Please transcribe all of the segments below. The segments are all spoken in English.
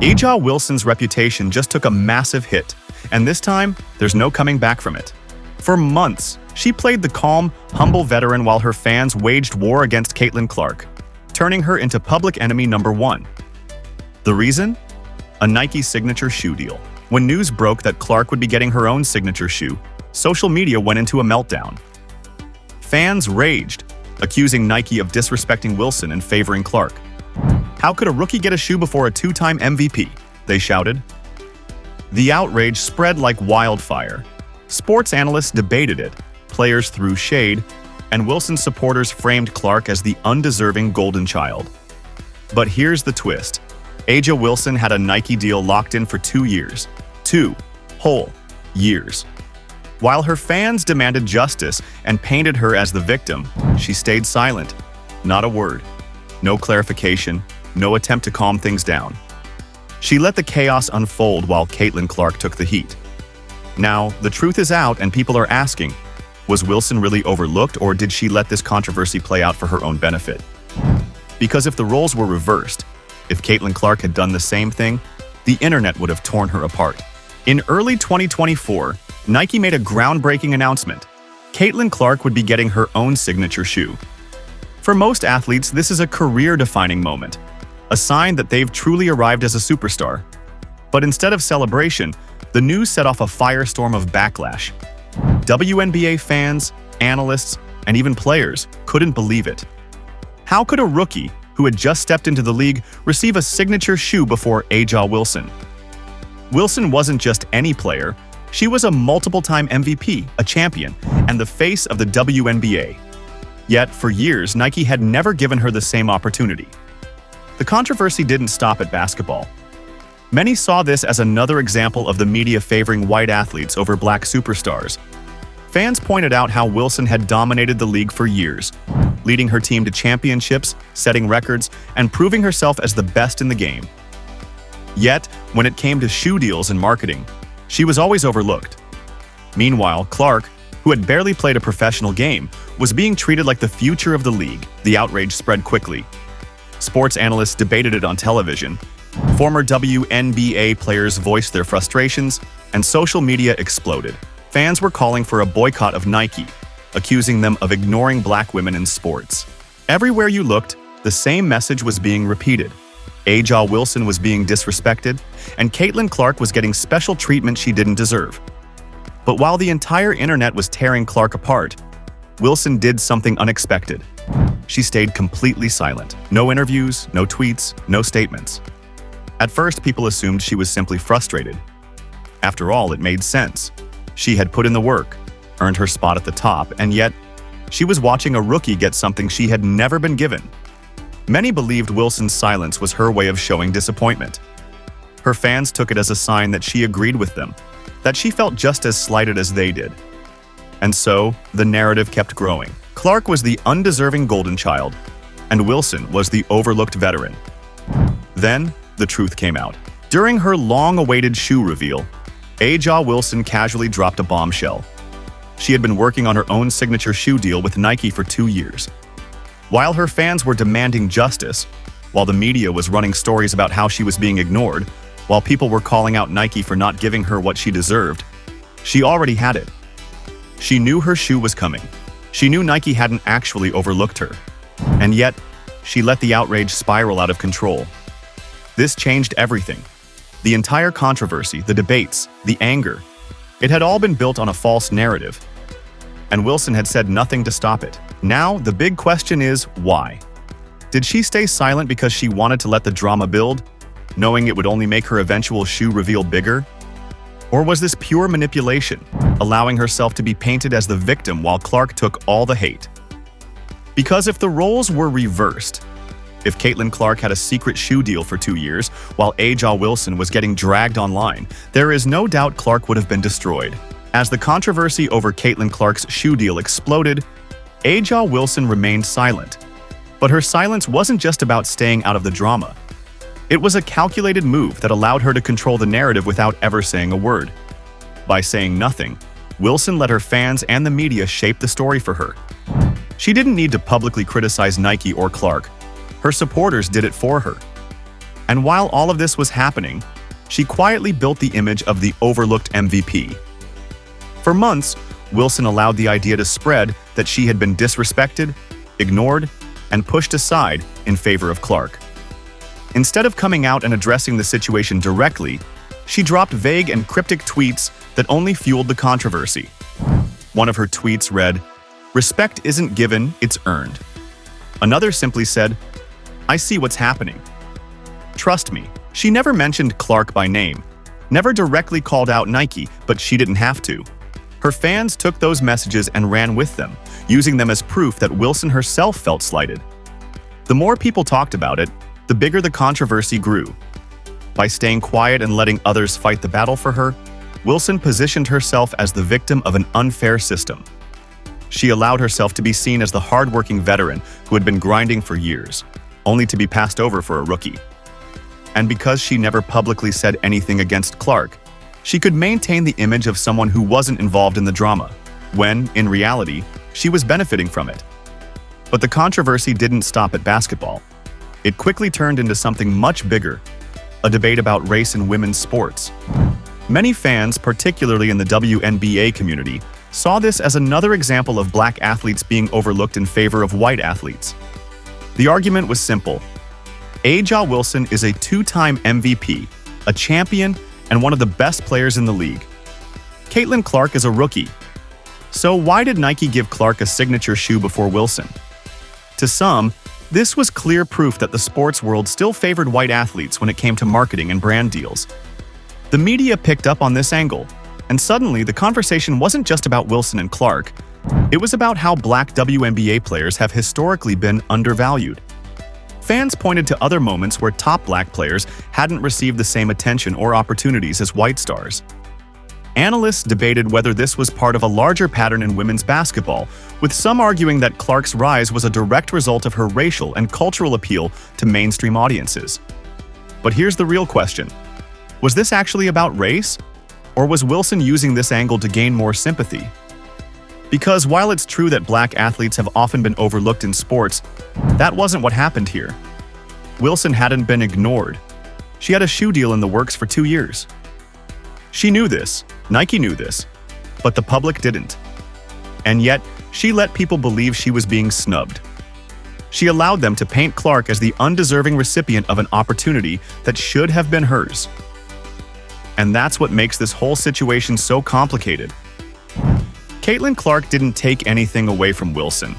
Aja Wilson's reputation just took a massive hit, and this time, there's no coming back from it. For months, she played the calm, humble veteran while her fans waged war against Caitlin Clark, turning her into public enemy number one. The reason? A Nike signature shoe deal. When news broke that Clark would be getting her own signature shoe, social media went into a meltdown. Fans raged, accusing Nike of disrespecting Wilson and favoring Clark. "How could a rookie get a shoe before a two-time MVP?" they shouted. The outrage spread like wildfire. Sports analysts debated it, players threw shade, and Wilson supporters framed Clark as the undeserving golden child. But here's the twist. Aja Wilson had a Nike deal locked in for 2 years. 2 whole years. While her fans demanded justice and painted her as the victim, she stayed silent. Not a word. No clarification. No attempt to calm things down. She let the chaos unfold while Caitlin Clark took the heat. Now, the truth is out and people are asking, was Wilson really overlooked or did she let this controversy play out for her own benefit? Because if the roles were reversed, if Caitlin Clark had done the same thing, the internet would have torn her apart. In early 2024, Nike made a groundbreaking announcement. Caitlin Clark would be getting her own signature shoe. For most athletes, this is a career-defining moment, a sign that they've truly arrived as a superstar. But instead of celebration, the news set off a firestorm of backlash. WNBA fans, analysts, and even players couldn't believe it. How could a rookie who had just stepped into the league receive a signature shoe before Aja Wilson? Wilson wasn't just any player. She was a multiple-time MVP, a champion, and the face of the WNBA. Yet, for years, Nike had never given her the same opportunity. The controversy didn't stop at basketball. Many saw this as another example of the media favoring white athletes over black superstars. Fans pointed out how Wilson had dominated the league for years, leading her team to championships, setting records, and proving herself as the best in the game. Yet, when it came to shoe deals and marketing, she was always overlooked. Meanwhile, Clark, who had barely played a professional game, was being treated like the future of the league. The outrage spread quickly. Sports analysts debated it on television. Former WNBA players voiced their frustrations, and social media exploded. Fans were calling for a boycott of Nike, accusing them of ignoring black women in sports. Everywhere you looked, the same message was being repeated. Aja Wilson was being disrespected, and Caitlin Clark was getting special treatment she didn't deserve. But while the entire internet was tearing Clark apart, Wilson did something unexpected. She stayed completely silent. No interviews, no tweets, no statements. At first, people assumed she was simply frustrated. After all, it made sense. She had put in the work, earned her spot at the top, and yet, she was watching a rookie get something she had never been given. Many believed Wilson's silence was her way of showing disappointment. Her fans took it as a sign that she agreed with them, that she felt just as slighted as they did. And so, the narrative kept growing. Clark was the undeserving golden child, and Wilson was the overlooked veteran. Then, the truth came out. During her long-awaited shoe reveal, Aja Wilson casually dropped a bombshell. She had been working on her own signature shoe deal with Nike for 2 years. While her fans were demanding justice, while the media was running stories about how she was being ignored, while people were calling out Nike for not giving her what she deserved, she already had it. She knew her shoe was coming. She knew Nike hadn't actually overlooked her. And yet, she let the outrage spiral out of control. This changed everything. The entire controversy, the debates, the anger, it had all been built on a false narrative. And Wilson had said nothing to stop it. Now, the big question is, why? Did she stay silent because she wanted to let the drama build, knowing it would only make her eventual shoe reveal bigger? Or was this pure manipulation, allowing herself to be painted as the victim while Clark took all the hate? Because if the roles were reversed, if Caitlin Clark had a secret shoe deal for 2 years, while Aja Wilson was getting dragged online, there is no doubt Clark would have been destroyed. As the controversy over Caitlin Clark's shoe deal exploded, Aja Wilson remained silent. But her silence wasn't just about staying out of the drama. It was a calculated move that allowed her to control the narrative without ever saying a word. By saying nothing, Wilson let her fans and the media shape the story for her. She didn't need to publicly criticize Nike or Clark. Her supporters did it for her. And while all of this was happening, she quietly built the image of the overlooked MVP. For months, Wilson allowed the idea to spread that she had been disrespected, ignored, and pushed aside in favor of Clark. Instead of coming out and addressing the situation directly, she dropped vague and cryptic tweets that only fueled the controversy. One of her tweets read, "Respect isn't given, it's earned." Another simply said, "I see what's happening." Trust me, she never mentioned Clark by name, never directly called out Nike, but she didn't have to. Her fans took those messages and ran with them, using them as proof that Wilson herself felt slighted. The more people talked about it, the bigger the controversy grew. By staying quiet and letting others fight the battle for her, Wilson positioned herself as the victim of an unfair system. She allowed herself to be seen as the hardworking veteran who had been grinding for years, only to be passed over for a rookie. And because she never publicly said anything against Clark, she could maintain the image of someone who wasn't involved in the drama, when, in reality, she was benefiting from it. But the controversy didn't stop at basketball. It quickly turned into something much bigger, a debate about race in women's sports. Many fans, particularly in the WNBA community, saw this as another example of black athletes being overlooked in favor of white athletes. The argument was simple. A'ja Wilson is a two-time MVP, a champion, and one of the best players in the league. Caitlin Clark is a rookie. So why did Nike give Clark a signature shoe before Wilson? To some, this was clear proof that the sports world still favored white athletes when it came to marketing and brand deals. The media picked up on this angle, and suddenly the conversation wasn't just about Wilson and Clark. It was about how black WNBA players have historically been undervalued. Fans pointed to other moments where top black players hadn't received the same attention or opportunities as white stars. Analysts debated whether this was part of a larger pattern in women's basketball, with some arguing that Clark's rise was a direct result of her racial and cultural appeal to mainstream audiences. But here's the real question. Was this actually about race? Or was Wilson using this angle to gain more sympathy? Because while it's true that black athletes have often been overlooked in sports, that wasn't what happened here. Wilson hadn't been ignored. She had a shoe deal in the works for 2 years. She knew this, Nike knew this, but the public didn't. And yet, she let people believe she was being snubbed. She allowed them to paint Clark as the undeserving recipient of an opportunity that should have been hers. And that's what makes this whole situation so complicated. Caitlin Clark didn't take anything away from Wilson.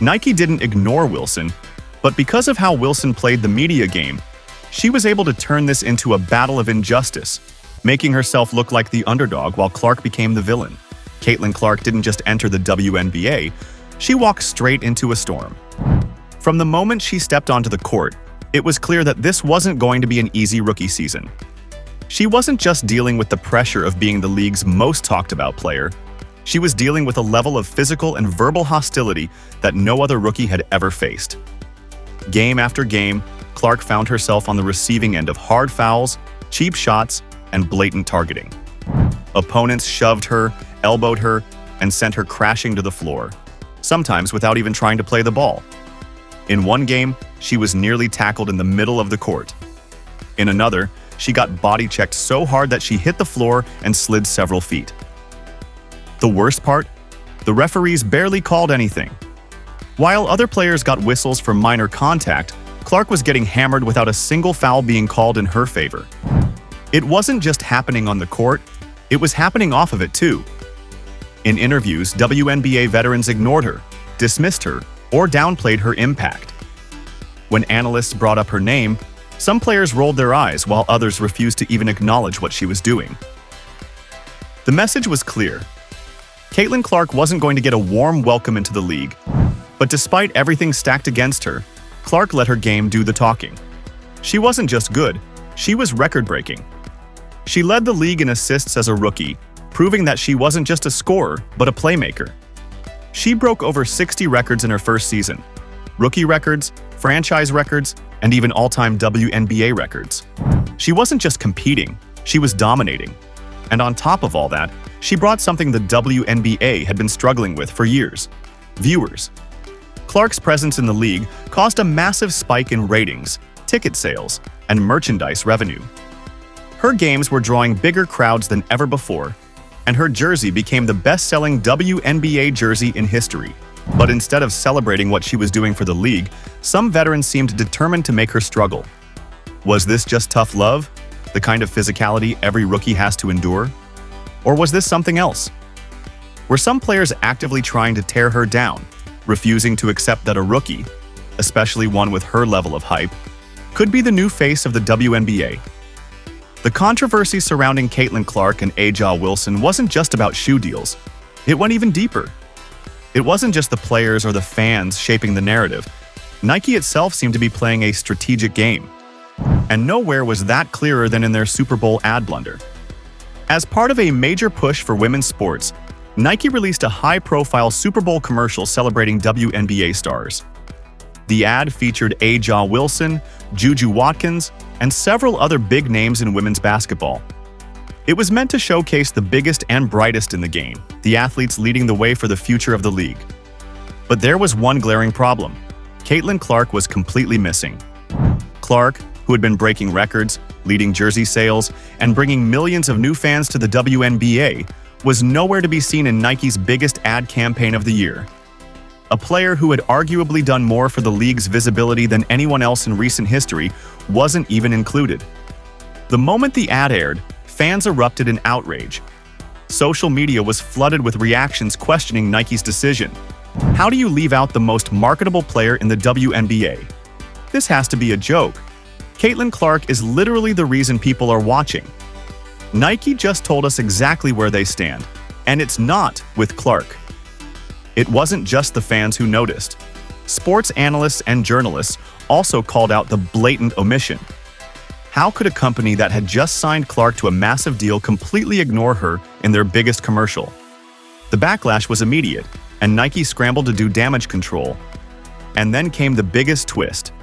Nike didn't ignore Wilson, but because of how Wilson played the media game, she was able to turn this into a battle of injustice, making herself look like the underdog while Clark became the villain. Caitlin Clark didn't just enter the WNBA, she walked straight into a storm. From the moment she stepped onto the court, it was clear that this wasn't going to be an easy rookie season. She wasn't just dealing with the pressure of being the league's most talked about player, she was dealing with a level of physical and verbal hostility that no other rookie had ever faced. Game after game, Clark found herself on the receiving end of hard fouls, cheap shots, and blatant targeting. Opponents shoved her, elbowed her, and sent her crashing to the floor, sometimes without even trying to play the ball. In one game, she was nearly tackled in the middle of the court. In another, she got body-checked so hard that she hit the floor and slid several feet. The worst part? The referees barely called anything. While other players got whistles for minor contact, Clark was getting hammered without a single foul being called in her favor. It wasn't just happening on the court, it was happening off of it too. In interviews, WNBA veterans ignored her, dismissed her, or downplayed her impact. When analysts brought up her name, some players rolled their eyes while others refused to even acknowledge what she was doing. The message was clear. Caitlin Clark wasn't going to get a warm welcome into the league, but despite everything stacked against her, Clark let her game do the talking. She wasn't just good, she was record-breaking. She led the league in assists as a rookie, proving that she wasn't just a scorer, but a playmaker. She broke over 60 records in her first season. Rookie records, franchise records, and even all-time WNBA records. She wasn't just competing, she was dominating. And on top of all that, she brought something the WNBA had been struggling with for years: viewers. Clark's presence in the league caused a massive spike in ratings, ticket sales, and merchandise revenue. Her games were drawing bigger crowds than ever before, and her jersey became the best-selling WNBA jersey in history. But instead of celebrating what she was doing for the league, some veterans seemed determined to make her struggle. Was this just tough love, the kind of physicality every rookie has to endure? Or was this something else? Were some players actively trying to tear her down, refusing to accept that a rookie, especially one with her level of hype, could be the new face of the WNBA? The controversy surrounding Caitlin Clark and A'ja Wilson wasn't just about shoe deals. It went even deeper. It wasn't just the players or the fans shaping the narrative. Nike itself seemed to be playing a strategic game. And nowhere was that clearer than in their Super Bowl ad blunder. As part of a major push for women's sports, Nike released a high-profile Super Bowl commercial celebrating WNBA stars. The ad featured A'ja Wilson, Juju Watkins, and several other big names in women's basketball. It was meant to showcase the biggest and brightest in the game, the athletes leading the way for the future of the league. But there was one glaring problem. Caitlin Clark was completely missing. Clark, who had been breaking records, leading jersey sales, and bringing millions of new fans to the WNBA, was nowhere to be seen in Nike's biggest ad campaign of the year. A player who had arguably done more for the league's visibility than anyone else in recent history wasn't even included. The moment the ad aired, fans erupted in outrage. Social media was flooded with reactions questioning Nike's decision. How do you leave out the most marketable player in the WNBA? This has to be a joke. Caitlin Clark is literally the reason people are watching. Nike just told us exactly where they stand, and it's not with Clark. It wasn't just the fans who noticed. Sports analysts and journalists also called out the blatant omission. How could a company that had just signed Clark to a massive deal completely ignore her in their biggest commercial? The backlash was immediate, and Nike scrambled to do damage control. And then came the biggest twist.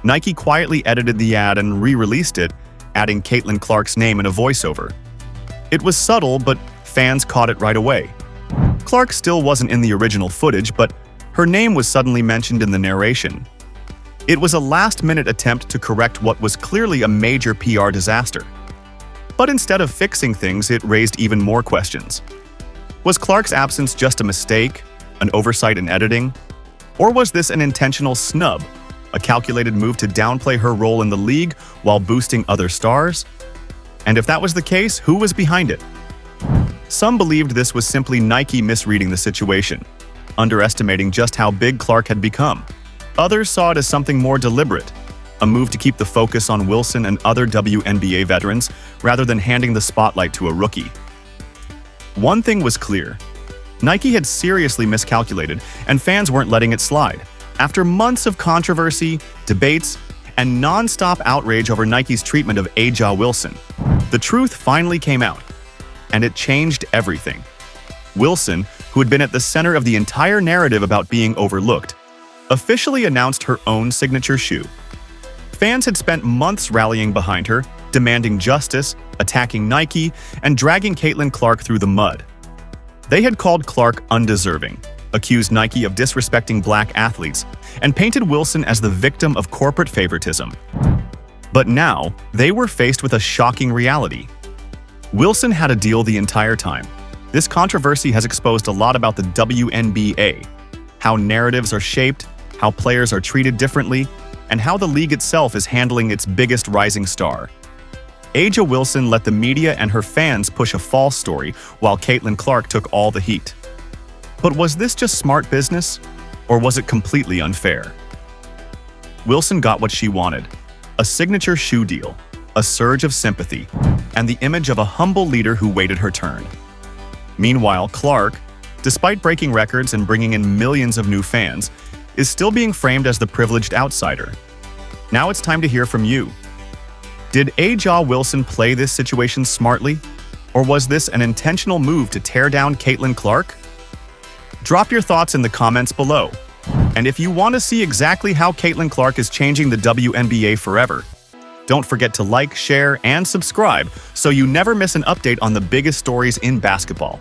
Nike quietly edited the ad and re-released it, adding Caitlin Clark's name in a voiceover. It was subtle, but fans caught it right away. Clark still wasn't in the original footage, but her name was suddenly mentioned in the narration. It was a last-minute attempt to correct what was clearly a major PR disaster. But instead of fixing things, it raised even more questions. Was Clark's absence just a mistake, an oversight in editing? Or was this an intentional snub, a calculated move to downplay her role in the league while boosting other stars? And if that was the case, who was behind it? Some believed this was simply Nike misreading the situation, underestimating just how big Clark had become. Others saw it as something more deliberate, a move to keep the focus on Wilson and other WNBA veterans rather than handing the spotlight to a rookie. One thing was clear. Nike had seriously miscalculated, and fans weren't letting it slide. After months of controversy, debates, and non-stop outrage over Nike's treatment of A'ja Wilson, the truth finally came out. And it changed everything. Wilson, who had been at the center of the entire narrative about being overlooked, officially announced her own signature shoe. Fans had spent months rallying behind her, demanding justice, attacking Nike, and dragging Caitlin Clark through the mud. They had called Clark undeserving, accused Nike of disrespecting black athletes, and painted Wilson as the victim of corporate favoritism. But now, they were faced with a shocking reality. Wilson had a deal the entire time. This controversy has exposed a lot about the WNBA, how narratives are shaped, how players are treated differently, and how the league itself is handling its biggest rising star. A'ja Wilson let the media and her fans push a false story, while Caitlin Clark took all the heat. But was this just smart business, or was it completely unfair? Wilson got what she wanted: a signature shoe deal, a surge of sympathy, and the image of a humble leader who waited her turn. Meanwhile, Clark, despite breaking records and bringing in millions of new fans, is still being framed as the privileged outsider. Now it's time to hear from you. Did A'ja Wilson play this situation smartly? Or was this an intentional move to tear down Caitlin Clark? Drop your thoughts in the comments below. And if you want to see exactly how Caitlin Clark is changing the WNBA forever, don't forget to like, share, and subscribe so you never miss an update on the biggest stories in basketball.